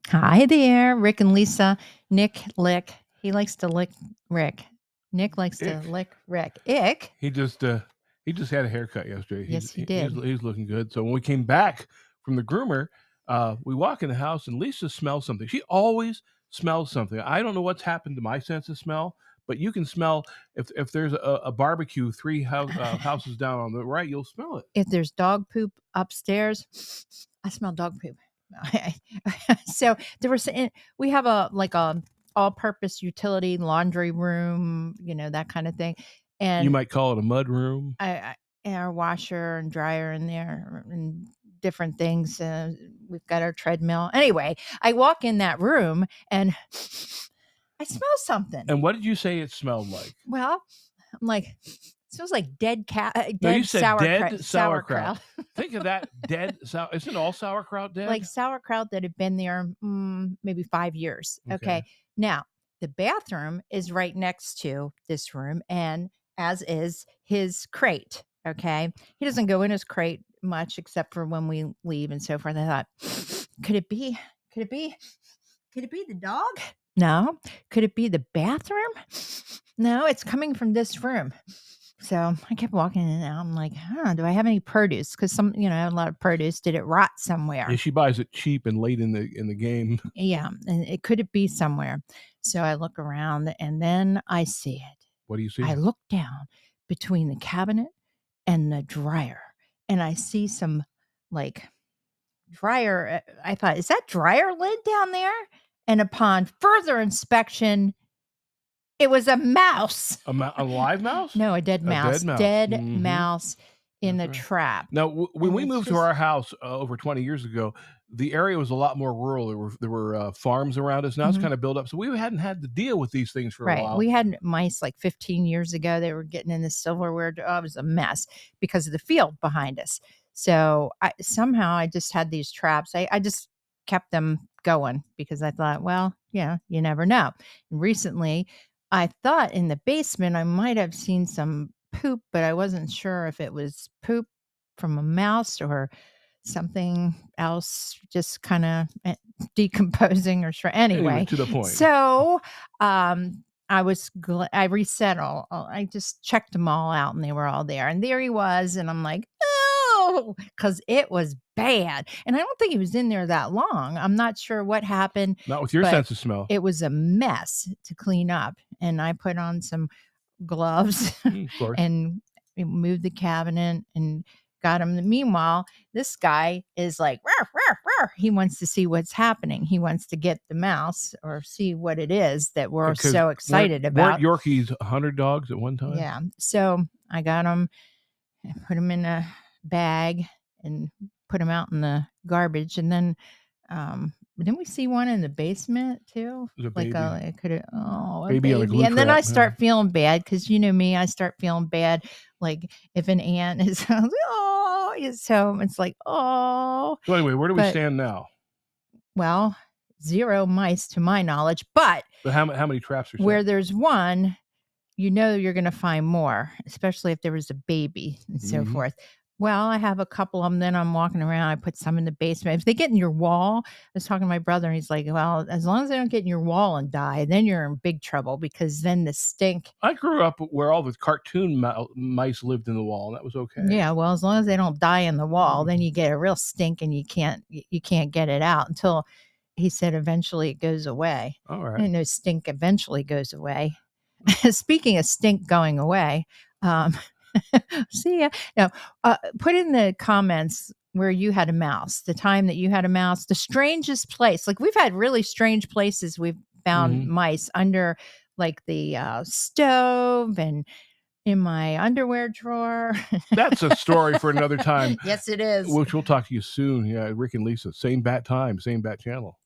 Hi there, Rick and Lisa. Nick lick. He likes to lick Rick. Nick likes to Ick. lick Rick. Ick. He just had a haircut yesterday. Yes, he He's did. he's looking good. So when we came back from the groomer, we walk in the house and Lisa smells something. She always smells something. I don't know what's happened to my sense of smell, but you can smell if there's a barbecue houses down on the right, you'll smell it. If there's dog poop upstairs, I smell dog poop. So there was we have a all-purpose utility laundry room, that kind of thing, You and might call it a mud room. I our washer and dryer in there and different things. We've got our treadmill. Anyway, I walk in that room and I smell something. And what did you say it smelled like? Well, I'm like, it smells like dead cat, No, you dead said dead sauerkraut, sauerkraut. Think of that dead sour. Isn't all sauerkraut like dead? sauerkraut that had been there maybe 5 years. Okay. Okay, now the bathroom is right next to this room, and as is his crate. Okay, he doesn't go in his crate much except for when we leave and so forth. I thought, could it be? Could it be? Could it be the dog? No. Could it be the bathroom? No, it's coming from this room. So I kept walking in and out. I'm like, do I have any produce? Because I have a lot of produce. Did it rot somewhere? Yeah, she buys it cheap and late in the game. Yeah. And could it be somewhere? So I look around and then I see it. What do you I see? look down between the cabinet and the dryer and I see some like dryer. I thought, is that dryer lid down there? And upon further inspection, it was a mouse. A live mouse? No, a dead A mouse. dead mouse. Dead Mhm. mouse in That's the right. trap. Now, when And we it's moved to just our house over 20 years ago, the area was a lot more rural. There were farms around us. Now it's Mhm. kind of built up, so we hadn't had to deal with these things for a Right. while. We had mice like 15 years ago. They were getting in the silverware. Oh, it was a mess because of the field behind us. So somehow I just had these traps. I just kept them going because I thought, well, yeah, you never know. And recently, I thought in the basement I might have seen some poop, but I wasn't sure if it was poop from a mouse or something else just kind of decomposing or Anyway, anyway. to the point. So I reset I just checked them all out and they were all there. And there he was. And I'm like, oh, because it was bad. And I don't think he was in there that long. I'm not sure what happened, Not with your but sense of smell. it was a mess to clean up. And I put on some gloves Of course. and moved the cabinet and got him. Meanwhile, this guy is like, "Rawr, rawr, rawr." He wants to see what's happening. He wants to get the mouse or see what it is that we're Because so weren't excited weren't about. Yorkies 100 dogs at one time? Yeah. So I got him, put him in a bag and put him out in the garbage. And then didn't we see one in the basement too? The Like baby. a a Baby on a baby. glue And then I trap. Yeah. start feeling bad because you know me, I start feeling bad. Like if an ant is, oh, so it's like, oh, So anyway, where do we but stand now? well, zero mice to my knowledge. But But how many traps are where set? there's one, you're going to find more, especially if there was a baby and so Mhm. forth. Well, I have a couple of them. Then I'm walking around. I put some in the basement. If they get in your wall, I was talking to my brother, and he's like, "Well, as long as they don't get in your wall and die, then you're in big trouble because then the stink." I grew up where all the cartoon mice lived in the wall, and that was okay. Yeah, well, as long as they don't die in the wall, then you get a real stink, and you can't get it out until he said eventually it goes away. All I right. know stink eventually goes away. Speaking of stink going away, um, see ya. No, put in the comments where you had a mouse, the time that you had a mouse, the strangest place. Like we've had really strange places. We've found Mhm. mice under like the stove and in my underwear drawer. That's a story for another time, Yes, it is. which we'll talk to you soon. Yeah, Rick and Lisa, same bat time, same bat channel.